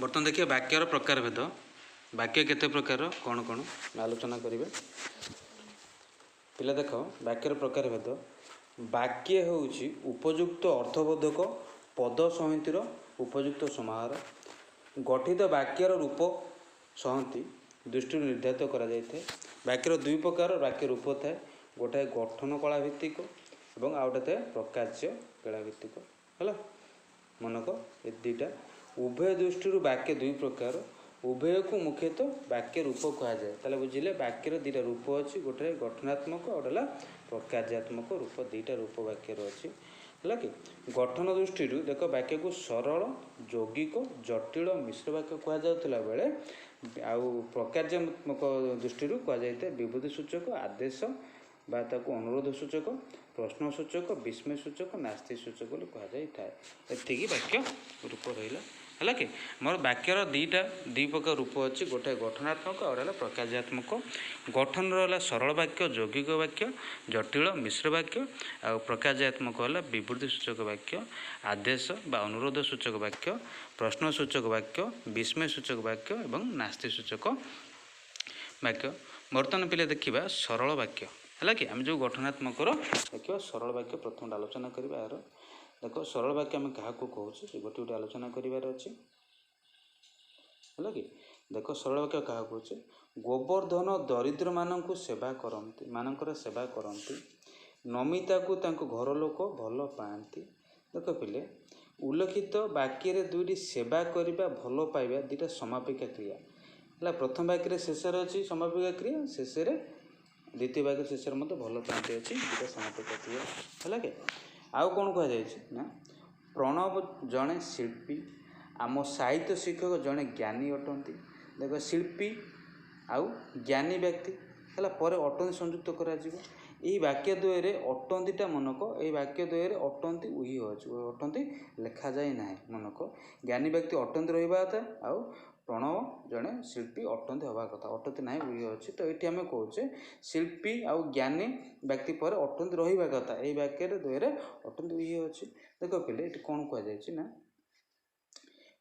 बर्तमान देखिए वाक्यर प्रकार भेद वाक्य केते प्रकार कौन कौन आलोचना करेंगे। पिला देख वाक्यर प्रकार भेद वाक्य होउछि उपयुक्त अर्थबोधक पद सहितर उपयुक्त समाहार गठित वाक्यर रूप सहती दृष्टि निर्धारित करा जायते। वाक्यर दुई प्रकार वाक्य रूप थाए गोटाए गठन कला भित्तिक और आउ गोटे प्रकाश्य कला भित्तिक है मनक ए दुईटा उभय दृष्टि वाक्य दुई प्रकार उभय को मुख्यतः वाक्य रूप कहुए। ताले बुझिले वाक्यर दुईटा रूप अच्छी गोटे गठनात्मक और प्रकार्यात्मक रूप दुईटा रूप वाक्यर अच्छी है कि गठन दृष्टि देख वाक्य को सरल यौगिक जटिल मिश्र वाक्य कहुला बेले आउ प्रकार्यात्मक दृष्टि कहुए विभूति सूचक आदेश बा ताकू अनुरोध सूचक प्रश्न सूचक विस्मय सूचक नास्ति सूचक कहुए। एति वाक्य रूप रहा है कि मोर वाक्यर दुई प्रकार रूप अच्छी गोटे गठनात्मक और प्रकार्यात्मक। गठन रहा सरल वाक्य यौगिक वाक्य जटिल मिश्र वाक्य आ प्रकार्यात्मक है विवृत्ति सूचक वाक्य आदेश बा अनुरोध सूचक वाक्य प्रश्न सूचक वाक्य विस्मय सूचक वाक्य और नास्ति सूचक वाक्य। बर्तमान पिले देखा सरल वाक्य है कि आम जो गठनात्मक देखिए सरल वाक्य प्रथम आलोचना करवा यार देख सरल वाक्य आम क्या कहे गोटे गोटे आलोचना करार अच्छे है कि देख सरल वाक्य क्या कहे गोवर्धन दरिद्र मानक सेवा करती मानकर सेवा करती नमिता को तांको घर लोक भल पाती। देख पिले उल्लेखित वाक्य दुईटी सेवा करने भल पाइबा दुईटा समापिका क्रिया है। प्रथम वाक्य शेष अच्छी समापिका क्रिया शेष द्वितीय वाक्य शेष मत भल पाती अच्छी दुईटा समापिका क्रिया है कि आउ कौन कहुना प्रणव जड़े शिल्पी आम साहित्य शिक्षक जड़े ज्ञानी अटंती। देख शिल्पी आउ ज्ञानी व्यक्ति है पर अटंती संयुक्त करा यही वाक्य द्वय अटंतीटा मनक यही वाक्य द्वय अटंती उही अच्छे अटंती लेखा जाए ना मनक ज्ञानी व्यक्ति अटंती रहा था आउ प्रणव जड़े शिल्पी अटंती हवा कथा अटंती ना उही अच्छे। तो ये आम कहे शिल्पी आउ ज्ञानी व्यक्ति पर अटंती रहा कथा यही वाक्य द्वय अटंती उही अच्छे। देख पिले ये कौन कहुए ना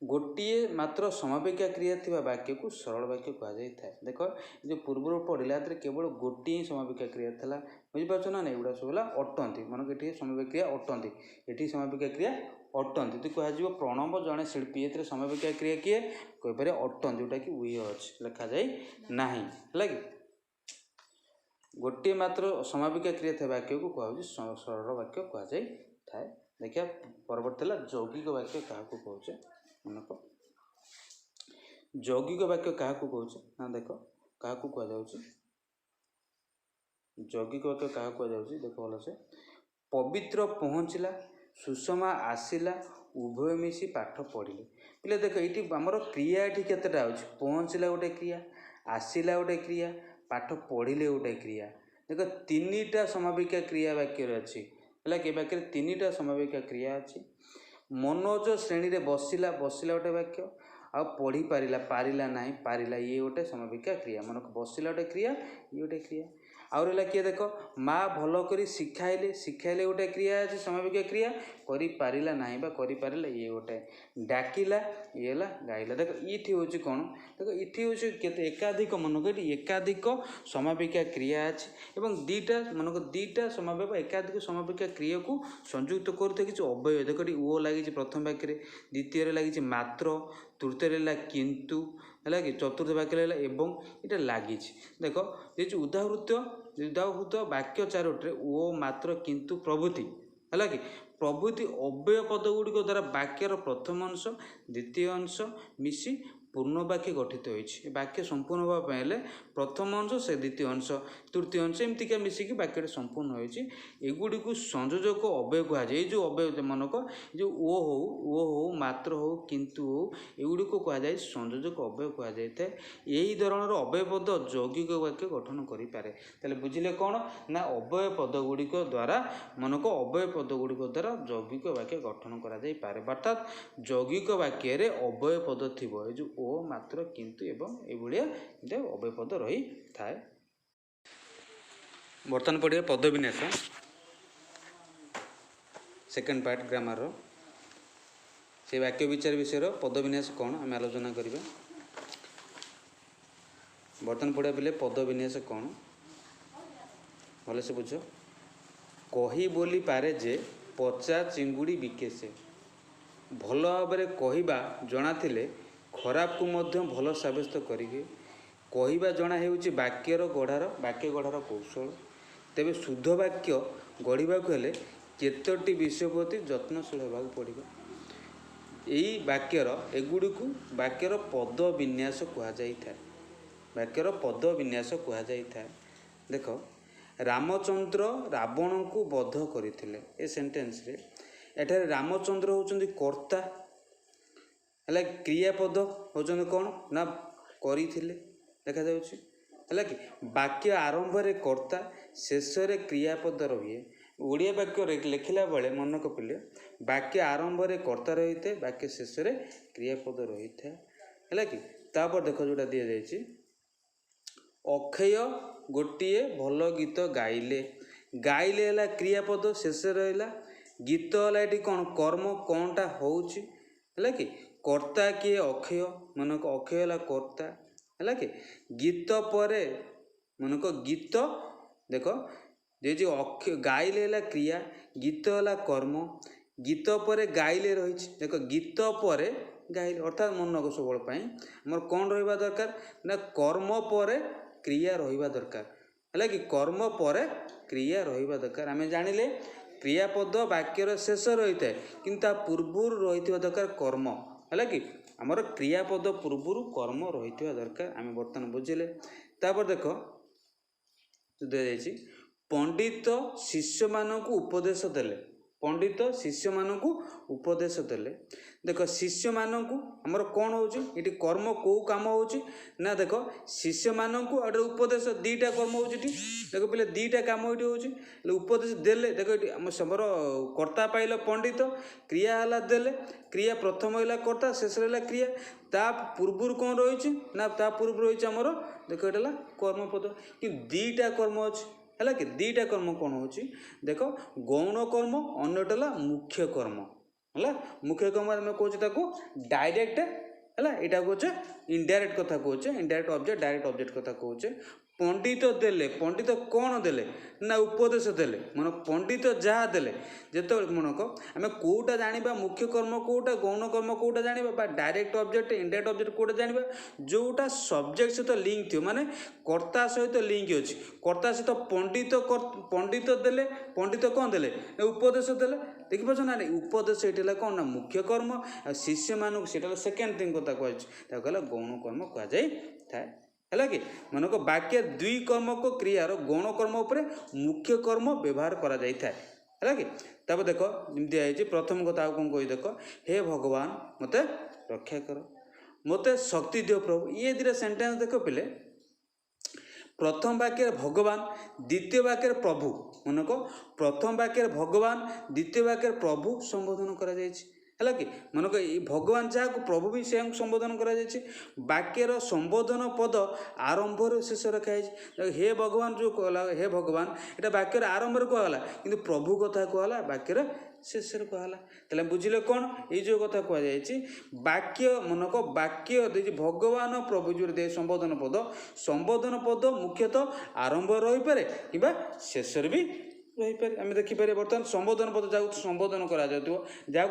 गोटे मात्र समापिका क्रिया थी वाक्य को सरल वाक्य कहुए। देख जो पूर्व पढ़ला केवल गोटे ही समापिका क्रिया था बुझीपार ना एगुड़ा सब अटंती मन ये समापिका क्रिया अटंती ये समापिका क्रिया अटंती तो कह प्रणव जड़े शिल्पी ये समापिका क्रिया किए कहीपर अटंती जोटा कि उही अच्छे लिखा जाए ना है कि गोटे मात्र समापिका क्रिया थे वाक्य को कह सरल वाक्य कहुए। देखिए परवर्ती यौगिक वाक्य क्या कहे मनक यौगिक वाक्य क्या कहे ना देख क्या कहुए यौगिक वाक्य क्या कहुए देख भल से पवित्र पहुँचला सुषमा आसला उभय मिसी पाठ पढ़िले पिले देख ये आमर क्रिया ये केतेटा अच्छे पहुँचला गोटे क्रिया आसला गोटे क्रिया पाठ पढ़िले गोटे क्रिया देख तीन समापिका क्रिया वाक्य अच्छी है कि वाक्य तीन समापिका क्रिया अच्छी। मनोज श्रेणी रे बसिला बसिला गोटे वाक्य आ पढ़ी पारिला पारिला ना पारिला ये गोटे समापिका क्रिया मनक बसिला गोटे क्रिया ये गोटे क्रिया आउ रहा किए देख माँ भल कर शिखाइले शिखाइले गोटे क्रिया अच्छे समापिका क्रिया करी पारिला ना करी पारिला ये गोटे डाकिला ये गाइला देख ये हूँ कौन देख ये हूँ एकाधिक मनक ये एकाधिक समापिका क्रिया अच्छे और दीटा मनक दीटा समापिक एकाधिक समापिका क्रिया को संयुक्त करते किसी अव्यय देख ओ लगी प्रथम वाक्य द्वितीय लगी मात्र तृतीय किंतु है कि चतुर्थ वाक्य एवं ये लगी देख ये उदाहृत वाक्य चारोटे ओ मात्र किंतु प्रभृति है कि प्रभृति अव्यय पद गुड़िक द्वारा वाक्यर प्रथम अंश द्वितीय अंश मिसी पूर्ण वाक्य गठित होती वाक्य संपूर्ण होगापे प्रथम अंश से द्वितीय अंश तृतीय अंश एमतीका मिसिकी वाक्य संपूर्ण होगुड़ी को संयोजक अव्यय कहुए जो अव्यय मनक जो ओ हो मात्र हो किंतु हो एगुड़ी को कहुए संयोजक अव्यय कहुए। यही धरण अव्यय पद यौगिक वाक्य गठन करें बुझिले कौन ना अव्यय पद गुड़िक द्वारा मनक अव्यय पद गुड़िक द्वारा यौगिक वाक्य गठन करें अर्थात यौगिक वाक्य अव्यय पद थी जो ओ मात्र किंतु एवं ये अव्यय पद रही थाए। बर्तमान पढ़िए पद विन्यास सेकेंड पार्ट ग्रामर से वाक्य विचार विषय पद विन्यास कौन आम आलोचना करवा। बर्तमान पढ़ा पिले पद विन्यास कौन भले से बुझ। कही बोली पारे जे पचा चिंगुड़ी बिके से। भल भाव कहवा जना खराब को मध्य भल सब्यस्त करेंगे। कहवा जना होउछि वाक्यर गढ़ार वाक्य गढ़ार कौशल। तेबे शुद्ध वाक्य गढ़ा हेले केतोटी विषय प्रति यत्नशील होगा पड़ो। यही वाक्यर एगुड़ी को वाक्यर पद विन्यास कहुए। वाक्यर पद विन्यास कहुए। देख रामचंद्र रावण को बध करथिले। ए सेंटेंस रे एठारे रामचंद्र होउचंदी कर्ता है। क्रियापद होउचंदी कौन ना करिथिले देखा जाउछि है कि वाक्य आरंभ रे कर्ता शेष रे क्रियापद रही। ओडिया वाक्य लिखला बेले मन कपिले वाक्य आरंभ रे कर्ता रही थे वाक्य शेष रे क्रियापद रही था है कि। तापर देख जोटा दिया जाइछि अक्षय गोटिए भल गीत गाइले। गाइले है क्रियापद शेष रहा। गीत है ये कौन कर्म कौनटा होउछि है कि कर्ता किए अक्षय मन को अक्षय है कर्ता है कि। गीत पर मन को गीत देख जे जो अक्षय गाइले है क्रिया गीत है कर्म गीत पर गाइले रही। देख गीत पर गाइले अर्थात मन को सबल मोर कौन रहा दरकार ना कर्म पर क्रिया रहा दरकार है कि। कर्म पर क्रिया रहा दरकार। आम जानिले क्रियापद वाक्यर शेष रही है कि पूर्वर रही दरकार कर्म है कि। आमर क्रियापद पूर्वर कर्म रही दरकार आम बर्तमान बुझिले। तापर देख दिया जाइछि पंडित शिष्य मानक उपदेश देले। पंडित शिष्य मानक उपदेश देले। देख शिष्य मानक आमर कौन होउछि इटी कर्म को काम होउछि ना। देख शिष्य मानक और उपदेश दीटा कर्म होउछि। देख पहले दीटा काम इटी होउछि उपदेश देले। देख इटी हम समर कर्ता पाइल पंडित क्रिया हला देले। क्रिया प्रथम हला कर्ता शेष हला क्रिया। ता पूर्वर कौन रही ना ता पूर्व रही आमर देख ये कर्मपद कि दीटा कर्म अच्छी है कि। दीटा कर्म कौन होची देख गौण कर्म अन्यटा मुख्य कर्म है। मुख्य कर्म आम कहे डायरेक्ट है यहाँ कहे इनडायरेक्ट कथा कहे इनडायरेक्ट ऑब्जेक्ट डायरेक्ट ऑब्जेक्ट कथा कहे। पंडित देले पंडित कौन देले ना उपदेश देले मन पंडित जहाँ देले जिते मन को आम कौटा जाना मुख्य कर्म कौटा गौण कर्म कौटा जाना डायरेक्ट ऑब्जेक्ट इनडायरेक्ट ऑब्जेक्ट कौटा जाना जोटा सब्जेक्ट सहित लिंक थी माने कर्ता सहित लिंक अच्छी। कर्ता सहित पंडित देले पंडित कौन देले उपदेश देले देखिपार ना उपदेश ये कौन ना मुख्य कर्म शिष्य मानक से सेकेंड थिंग कथा कहला गौण कर्म कहुए है कि। मन को वाक्य दुई कर्म को क्रियार गौण कर्म उपर मुख्य कर्म व्यवहार करा जाए है कि। तब देख दिखाई प्रथम कथा कौन कही देख हे भगवान मते रक्षा कर मते शक्ति दियो प्रभु। ये दुटा सेंटेंस देख पिले प्रथम वाक्य भगवान द्वितीय वाक्य प्रभु मन को प्रथम वाक्य भगवान द्वितीय वाक्य प्रभु संबोधन करा जायछि है कि। मन को भगवान जहाँ को प्रभु भी से संबोधन करा जायछि। वाक्यर संबोधन पद आरंभ शेष रखाई। हे भगवान जो कहला हे भगवान ये वाक्यर आरंभ कहला कि प्रभु कथा कहला वाक्यर शेष कहला। तेल बुझिले कौन ये जो कथा कहुई वाक्य मन को वाक्य भगवान प्रभु जो दे संबोधन पद मुख्यतः आरंभ रही पारे कि शेष भी रही पारे। आम देखिपारे बर्तमान संबोधन पद जहाँ संबोधन करा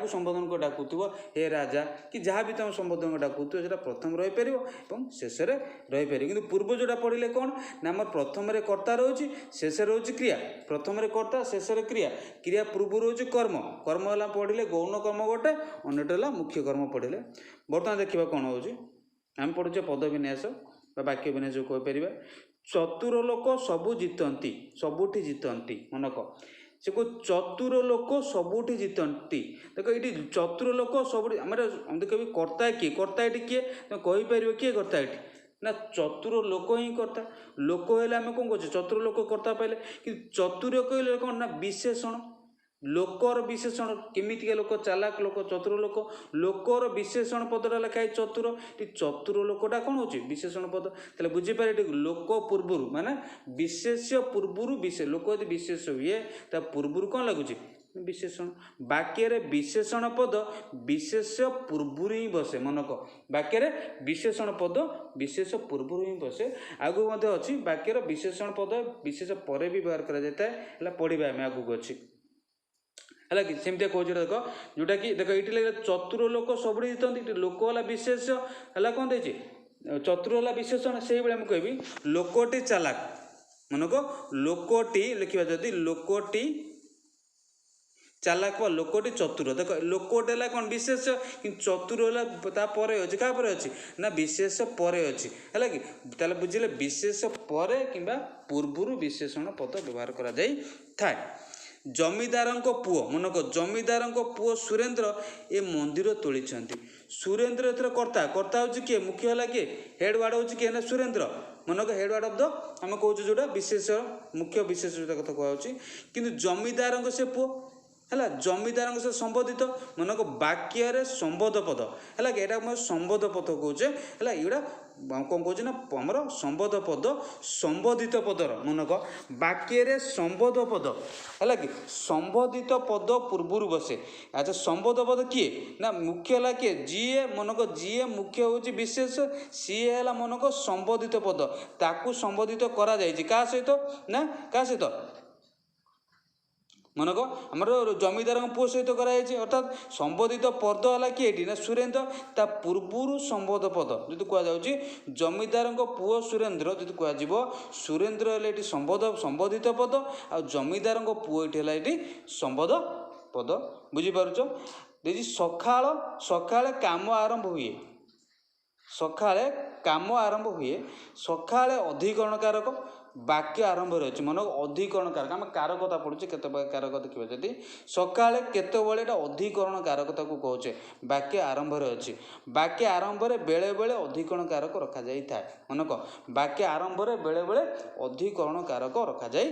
संबोधन को डाकुव हे राजा कि जहाँ भी तुम संबोधन को डाकुव से प्रथम रही पार शेष रही पार। कि पूर्व जोटा पढ़ले कौन ना आम प्रथम कर्ता रोचे शेष रोचे क्रिया प्रथम कर्ता शेष क्रिया क्रिया पूर्व रोचे कर्म कर्म है पढ़ले गौण कर्म गोटे अन्यटा मुख्य कर्म पढ़ले। बर्तमान देखा कौन हो आम पढ़ुचे पद विन्यास वाक्य विन्यास जो कहीपर चतुर लोक सबू जीतती सबुठी जीतती मन को से को चतुर लोक सबुठी जीतती। देख ये चतुर लोक सब कभी कर्ता किए कर्ता ये किए तुम कहीपर किए कर्ता ये ना चतुर लोक ही कर्ता लोक है आम कौन कहे चतुर लोक कर्ता पाइले कि चतुर कहले कौन ना विशेषण लोकर विशेषण केमितिका लोक चालाक लोक चतुर लोक लोकर विशेषण पदटा लिखाई चतुर चतुर लोकटा कौन हो विशेषण पद तेल बुझीपारे लोक पूर्वर माने विशेष्य पूर्वर विशेष लोक यदि विशेष हुए ता पूर्वर कौन लगुच विशेषण वाक्य रे विशेषण पद विशेष पूर्व ही बसे मनक वाक्य रे विशेषण पद विशेष पूर्व ही बसे आगु मध्य अच्छी वाक्यर विशेषण पद विशेष पर भी व्यवहार करा जाता है पढ़ा आम आगू अच्छी है कि सेमती कौच देख जोटा कि देख ये लगे चतुर लोक सब जीतती लोक वाला विशेष है कौन देती चतुर वाला विशेषण से भाई मुझे कहबी लोकटी चालाक मनक लोकटी लिखा जदि लोकटी चालाक व लोकटी चतुर देख लोकटे है कौन विशेष कि चतुर है अच्छी क्या अच्छी ना विशेष पर अच्छी है कि ताले बुझे विशेष पर कि पूर्वर विशेषण पद व्यवहार करा जाई थाए जमीदार पुओ मनक जमीदार पुओ सुरेंद्र ए मंदिर तोली सुरेंद्र एथर कर्ता कर्ता हूँ किए मुख्य है किए हेड वार्ड हूँ किए ना सुरेंद्र मनक हेड वार्ड ऑफ द आम कौच जोटा विशेष मुख्य विशेष जोटा कथा कहूँ कि जमीदार से पुओ है जमीदार से संबोधित मनक वाक्य संबोध पद है यहाँ संबोध पद कौचे है ये कौन कौच ना आमर संबोध पद संबोधित पदर मनक वाक्य संबोध पद है कि संबोधित पद पूर्वर बसे अच्छा संबोध पद किए ना मुख्य है किए जीए मनक जीए मुख्य हूँ विशेष सी है मनक संबोधित पद ताकू संबोधित करा क्या सहित ना क्या सहित मनक आमर जमीदार पुओ सहित कराई अर्थात संबोधित पद है किए ना सुरेंद्र ता पूर्वर संबोध पद जो कह जमीदार पुओ सुरेंद्र जो कह सुरेंद्र है संबोध संबोधित पद आ जमीदार पुओ ये संबोध पद बुझीपार देखिए सकाळ सकाळे काम आरंभ हुए सकाळे काम आरंभ हुए सकाळे अधिकरण कारक वाक्य आरंभ रही मन अधिकरण कारक आम कारकता पढ़ुचे केत कारक देखिए जदि सकाळे केतबेले अधिकरण कारकता को कहे वाक्य आरंभ अच्छी वाक्य आरंभ बेले बेले अधिकरण कारक रखा जाए मनक वाक्य आरंभ बेले बेले अधिकरण कारक रखा जाए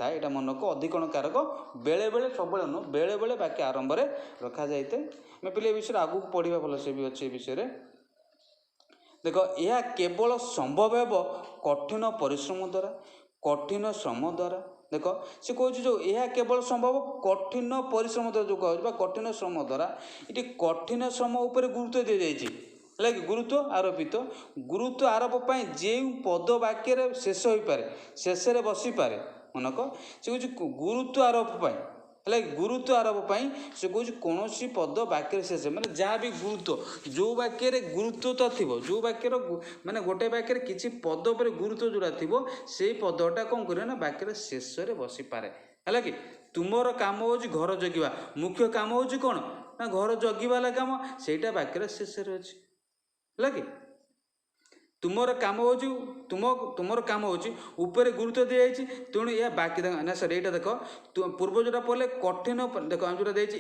यहाँ मनक अधिकरण कारक बेले बेले सब बेले बेले वाक्य आरंभ रखा जाए पे विषय आगू पढ़ा भल से भी अच्छे विषय देख यह केवल संभव है कठिन परिश्रम द्वारा कठिन श्रम द्वारा देख से कह जो यह केवल संभव कठिन परिश्रम द्वारा जो कह कठिन श्रम द्वारा ये कठिन श्रम उपर गुरुत्व दी जाए कि गुरुत्व आरोपित गुरुत्व आरोप जो पद वाक्य शेष हो पारे शेष बसी पारे मनक से कह गुरुत्व आरोप है गुरुत्व आरोप से कौन कौन पद वाक्य शेष मैंने जहाँ भी गुरुत्व जो वाक्य गुरुत्व तो थी जो वाक्यर माने गोटे वाक्य किसी पद पर गुरुत्व जोड़ा थी से पदटा कौन करे ना वाक्य शेष बसी पारे है कि तुमर काम हो घर जगिवा मुख्य काम हो कौन ना घर जगिवाला काम सेटा वाक्य शेष अच्छी है कि तुमर काम हो तुमर काम हो गुरुत्व दी जाए तेणु यह बाकी ना सर यहाँ देख पूर्व जोटा पढ़ले कठिन देख आम जो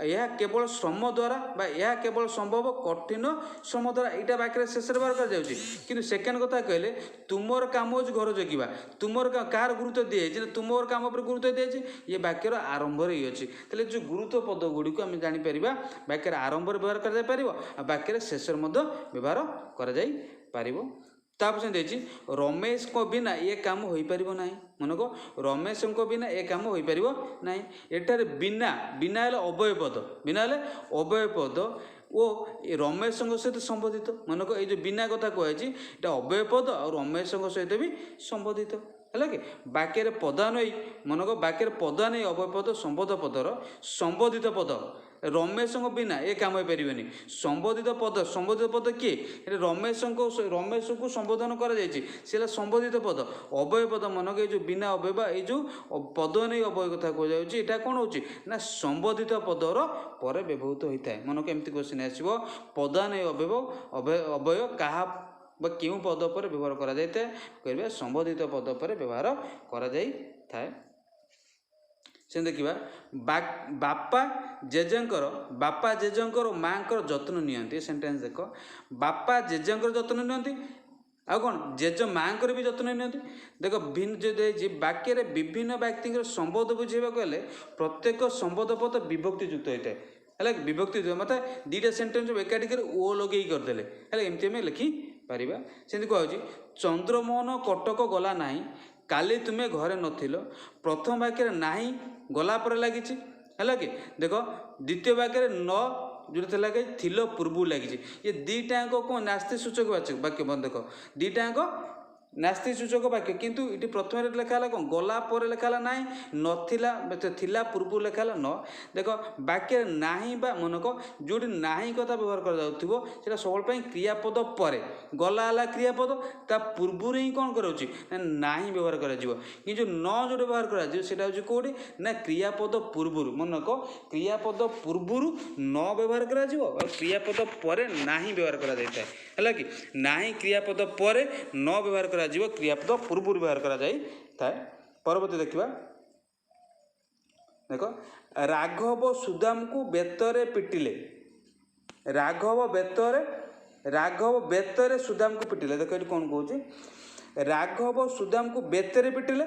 यह केवल श्रम द्वारा यह केवल संभव कठिन श्रम द्वारा यहाँ वाक्य शेष व्यवहार कर सेकेंड कथा कहले तुमर काम हो घर जगिवा तुमर कार गुरुत्व दी जाए तुमर काम पर गुरुत्व दी जाए ये वाक्यर आरंभ रही अच्छी तेल जो गुरुत्व पद गुड़ी आम जापर वाक्यर आरंभ व्यवहार कर वाक्य शेष व्यवहार कर तापर से रमेश को बिना ये काम हो पार ना मनक रमेश को बिना ये काम हो पार ना एटार बिना बिना है अव्यय पद बिना है अव्यय पद ओ रमेश सहित संबोधित मनक ये जो बिना कथा कहुई अव्यय पद और रमेश सहित भी संबोधित है कि वाक्य पदान्वयी मनक वाक्य पदान्वयी अव्यय पद संबोध पदर संबोधित पद रमेश बिना ये काम हो पारे संबोधित पद किए रमेश को संबोधन कर संबोधित पद अव्यय पद मनक ये जो बिना अव्यय ये जो पद नहीं अव्यय कथा कह कौन हो ना संबोधित पदर पर व्यवहृत होता है मनक एमती क्वेश्चन आसो पदा नहीं अव्यय अव्यय क्या क्यों पद पर व्यवहार करा जाए कह संबोधित पद पर व्यवहार करा जाए से देखा बापा जेजंकर माँ जत्न नियंती सेंटेंस देख बापा जेजंकर जत्न नियंती आ कौन जेज माँ भी जत्न नियंती देख भिन्न जो वाक्य विभिन्न व्यक्ति संबोध बुझेगा गले प्रत्येक संबोध पद विभक्ति युक्त होता है विभक्ति मतलब दीटा सेंटेंस एकाठी कर ओ लगे करदे है एमती आम लिखिपर से कह चंद्रमोहन कटक गला ना काली तुम्हें घरे नथिल प्रथम वाक्य ना गला पर लगी है कि देख द्वितीय वाक्य न जो लगे थिल पूर्व लगी ये दीटा कौन नास्ति सूचक वाक्य बंद देख दीटा नास्ति सूचक वाक्य किंतु ये प्रथम लेखाला कौन गला पर लेखाला ना नथिला थिला पूर्व लेखाला न देख वाक्य नाही बा मनक जो ना कथा व्यवहार कर सब क्रियापद पर गला क्रियापद ता पूर्व ही कौन कराऊँ ना व्यवहार कर न जो व्यवहार कर कौटी ना क्रियापद पूर्व मनक क्रियापद पूर्व न व्यवहार कर क्रियापद पर ना व्यवहार कर कि ना क्रियापद पर न व्यवहार कर क्रियापद पूर्व व्यवहार कर परवर्ती देखा देख राघव सुदाम को बेतरे पिटिले राघव बेतरे सुदाम को पिटिले देख ये कौन कौन राघव सुदाम को बेतरे पिटिले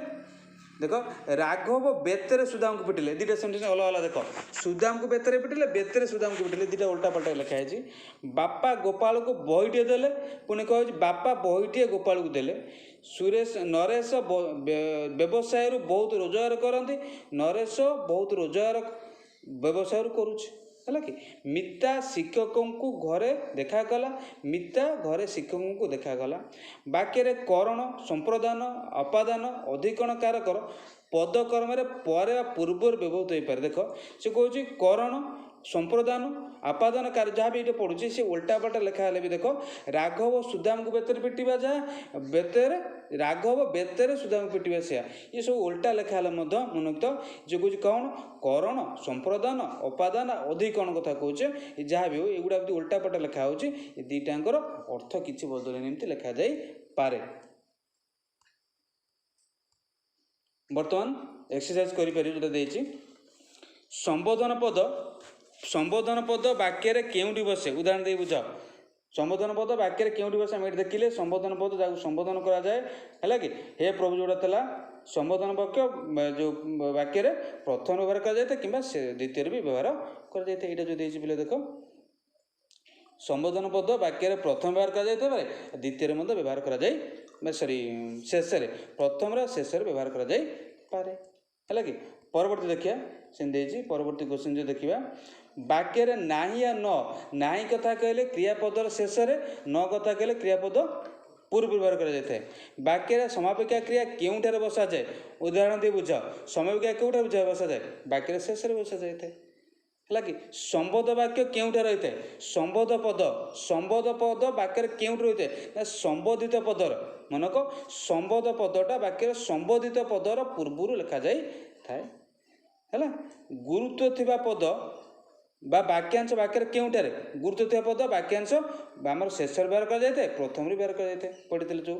देख राघव बेतरे सुदाम को पिटिले दुटा सेंटेंस अलग अलग देख सुदाम को बेतरे सुदाम को पिटिले दुटा उल्टा पल्टा लिखाई बापा गोपाल को बहीटे देले पुणी कह बापा बहीटे गोपाल को देले सुरेश नरेश व्यवसाय बहुत रोजगार करती नरेश बहुत रोजगार व्यवसाय करुच्ची है कि मिता शिक्षकों को घरे देखा कला मिता घरे शिक्षकों को देखा गला वाक्य करण संप्रदान अपादान अधिकरण कारकर पदकर्म पर पूर्व व्यवहृत हो पाए देख से कौन करण संप्रदान आपादन कार्य जहाँ भी ये पढ़ुचे सी उल्टा पल्टा लिखा भी देख राघव सुदाम को बेतर पिटिबा जहाँ बेतर राघव बेतर सुदाम को पिटिबा से ये सब उल्टा लिखा मनोक्त जो कौन कौन करण संप्रदान अपादान अधिकरण कथा कहे जहाँ भी हो युवा उल्टा पल्टा लिखा हो दीटांकर अर्थ किसी बदल लिखा जाए पारे। बर्तमान एक्सरसाइज करें संबोधन पद वाक्य केउंटी बसे उदाहरण दे बुझ संबोधन पद वाक्य केउंटी बसे आम देखिले संबोधन पद जहाँ संबोधन करा जाए है कि हे प्रभु जोड़ा था संबोधन वाक्य जो वाक्य प्रथम व्यवहार कर कि द्वितीय भी व्यवहार कर जो देख संबोधन पद वाक्य प्रथम व्यवहार कर द्वितीय व्यवहार कर सॉरी शेष प्रथम शेष व्यवहार कर है कि परवर्ती देखिए से परवर्ती क्वेश्चन जो देखा वाक्य ना या ना कथा कहले क्रियापदर शेष न कथा कहले क्रियापद पूर्व व्यवहार कर वाक्य समापिका क्रिया केउठार बसा जाए उदाहरण दे बुझ समापिका केउठार बसा जाए वाक्य शेष बसा जाए है कि संबोध वाक्य केउठार रही है संबोध पद वाक्य केउठ रही है संबोधित पदर मनक संबोध पदटा वाक्य संबोधित पदर पूर्व लिखा जाए है गुरुत्व थिबा पद बा वाक्यांश वाक्य केउठार गुरुत्व थिबा पद वाक्यांश आम शेष व्यवहार कर प्रथम व्यवहार कर पढ़ी जो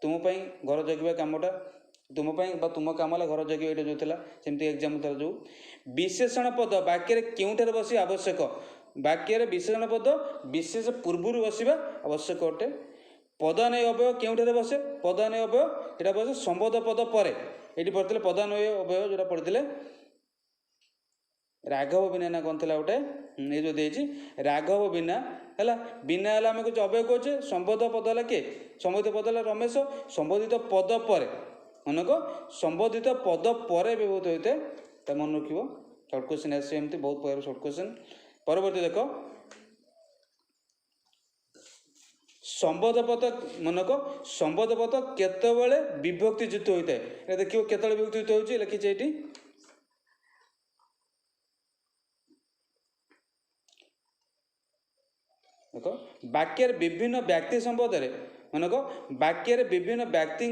तुम्हारे घर जगह कमटा तुम्हारे तुम कम घर जगह ये जो सेमती एग्जाम्पल जो विशेषण पद वाक्य केउठार बस आवश्यक वाक्य विशेषण पद विशेष पूर्व बसवा आवश्यक अटे पदानय अवय केउठार बसे पदानय अवय यहाँ बसे संबोध पद पर ये पढ़ते पदानय अवय जो पढ़ते राघव बिना ना कौन था गोटे ये जो देती राघव बिना है बिना है आम कुछ अवय कहे संबोध पद है किए संबोधित पद है रमेश संबोधित पद पर मनक संबोधित पद पर व्यवहृत होता है मन रख सर्ट क्वेश्चन आमती बहुत प्रकार सर्ट क्वेश्चन परवर्ती देख संबोध पद मनक संबोध पद केतबेले विभक्तियुक्त होता है देखिए केतबेले विभक्तियुक्त हो लिखी ये देख वाक्य विभिन्न व्यक्ति संबोध में मनक वाक्य विभिन्न व्यक्ति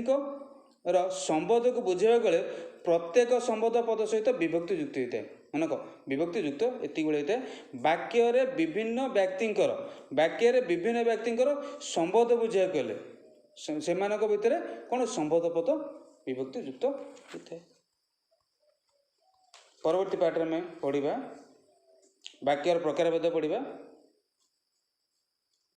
संबोध को बुझावा बेले प्रत्येक संबोध पद सहित विभक्तियुक्त होता है मनक विभक्तियुक्त एति होता है वाक्य विभिन्न व्यक्ति संबोध बुझावा गले से भितर कौन संबोध पद विभक्तियुक्त होता है। परवर्ती पाठ में पढ़ा वाक्यर प्रकार भेद पढ़ा।